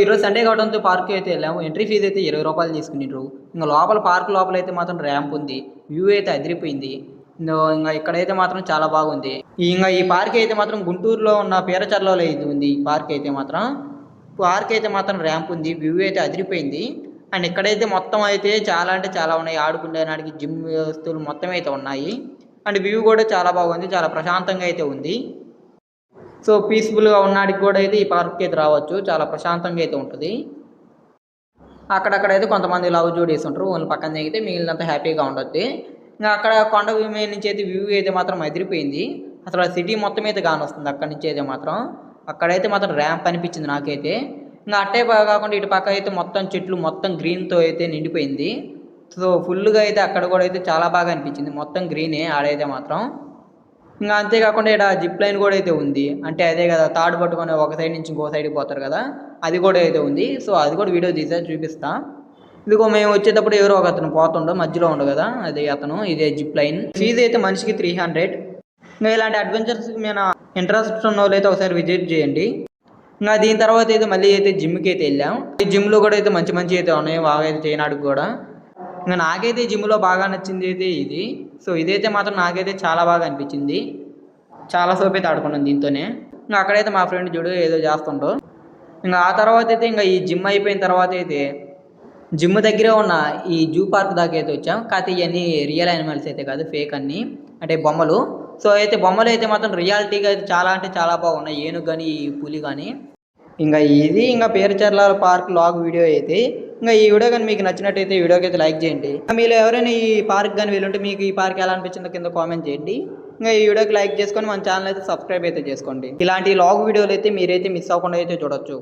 ఈరోజు సండే కావడంతో పార్క్కి అయితే వెళ్ళాము. ఎంట్రీ ఫీజు అయితే 20 రూపాయలు తీసుకునిండ్రు. ఇంకా లోపల పార్క్ లోపల అయితే మాత్రం ర్యాంప్ ఉంది. వ్యూ అయితే అదిరిపోయింది. ఇంకా ఇక్కడైతే మాత్రం చాలా బాగుంది. ఇంకా ఈ పార్క్ అయితే మాత్రం గుంటూరులో ఉన్న పీరచర్లలో ఇది ఉంది. ఈ పార్క్ అయితే మాత్రం ర్యాంప్ ఉంది. వ్యూ అయితే అదిరిపోయింది. అండ్ ఇక్కడైతే మొత్తం అయితే చాలా అంటే చాలా ఉన్నాయి. ఆడుకునేదానికి జిమ్ వస్తువులు మొత్తం అయితే ఉన్నాయి. అండ్ వ్యూ కూడా చాలా బాగుంది. చాలా ప్రశాంతంగా అయితే ఉంది. సో పీస్ఫుల్గా ఉన్నాడికి కూడా అయితే ఈ పార్క్కి అయితే రావచ్చు. చాలా ప్రశాంతంగా అయితే ఉంటుంది. అక్కడక్కడైతే కొంతమంది లవ్ జోడీస్ ఉంటారు. ఓన్లీ పక్కన దిగితే మిగిలినంత హ్యాపీగా ఉండొద్ది. ఇంకా అక్కడ కొండ మీద నుంచి అయితే వ్యూ అయితే మాత్రం అదిరిపోయింది. అసలు సిటీ మొత్తం అయితే కానొస్తుంది అక్కడి నుంచి అయితే మాత్రం. అక్కడైతే మాత్రం ర్యాంప్ అనిపించింది నాకైతే. ఇంకా అట్టే కాకుండా ఇటు పక్క అయితే మొత్తం చెట్లు మొత్తం గ్రీన్తో అయితే నిండిపోయింది. సో ఫుల్గా అయితే అక్కడ కూడా అయితే చాలా బాగా అనిపించింది. మొత్తం గ్రీనే ఆడైతే మాత్రం. ఇంకా అంతేకాకుండా ఇక్కడ జిప్ లైన్ కూడా అయితే ఉంది. అంటే అదే కదా తాడు పట్టుకొని ఒక సైడ్ నుంచి ఇంకో సైడ్కి పోతారు కదా, అది కూడా అయితే ఉంది. సో అది కూడా వీడియో తీసా చూపిస్తా. ఇదిగో మేము వచ్చేటప్పుడు ఎవరో ఒక అతను పోతుండో మధ్యలో ఉండవు కదా, అదే అతను. ఇదే జిప్ లైన్. ఫీజు అయితే మనిషికి 300. ఇంకా ఇలాంటి అడ్వెంచర్స్ మీద ఇంట్రెస్ట్ ఉన్న వాళ్ళు అయితే ఒకసారి విజిట్ చేయండి. ఇంకా దీని తర్వాత అయితే మళ్ళీ అయితే జిమ్కి అయితే వెళ్ళాం. ఈ జిమ్లో కూడా అయితే మంచి మంచి అయితే ఉన్నాయి. బాగా అయితే చేయనాడికి కూడా. ఇంకా నాకైతే జిమ్లో బాగా నచ్చింది అయితే ఇది. సో ఇదైతే మాత్రం నాకైతే చాలా బాగా అనిపించింది. చాలా సేపు అయితే ఆడుకున్నాను దీంతోనే. ఇంకా అక్కడైతే మా ఫ్రెండ్ చూడు ఏదో చేస్తుండో. ఇంకా ఆ తర్వాత అయితే ఇంకా ఈ జిమ్ అయిపోయిన తర్వాత అయితే జిమ్ దగ్గరే ఉన్న ఈ జూ పార్క్ దాకా అయితే వచ్చాం. కాకపోతే ఇవన్నీ రియల్ యానిమల్స్ అయితే కాదు, ఫేక్ అన్నీ, అంటే బొమ్మలు. సో అయితే బొమ్మలు అయితే మాత్రం రియాలిటీగా అయితే చాలా అంటే చాలా బాగున్నాయి. ఏనుగు కానీ ఈ పులి కానీ. ఇంకా ఇది ఇంకా పేరుచర్ల పార్క్ లాగ్ వీడియో అయితే. ఇంకా ఈ వీడియో కానీ మీకు నచ్చినట్టయితే ఈ వీడియోకి అయితే లైక్ చేయండి. మీరు ఎవరైనా ఈ పార్క్ కానీ వెళ్ళుంటే మీకు ఈ పార్క్ ఎలా అనిపించిందో కింద కామెంట్ చేయండి. ఇంకా ఈ వీడియోకి లైక్ చేసుకొని మన ఛానల్ అయితే సబ్స్క్రైబ్ అయితే చేసుకోండి. ఇలాంటి లాగ్ వీడియోలు అయితే మీరైతే మిస్ అవ్వకుండా అయితే చూడొచ్చు.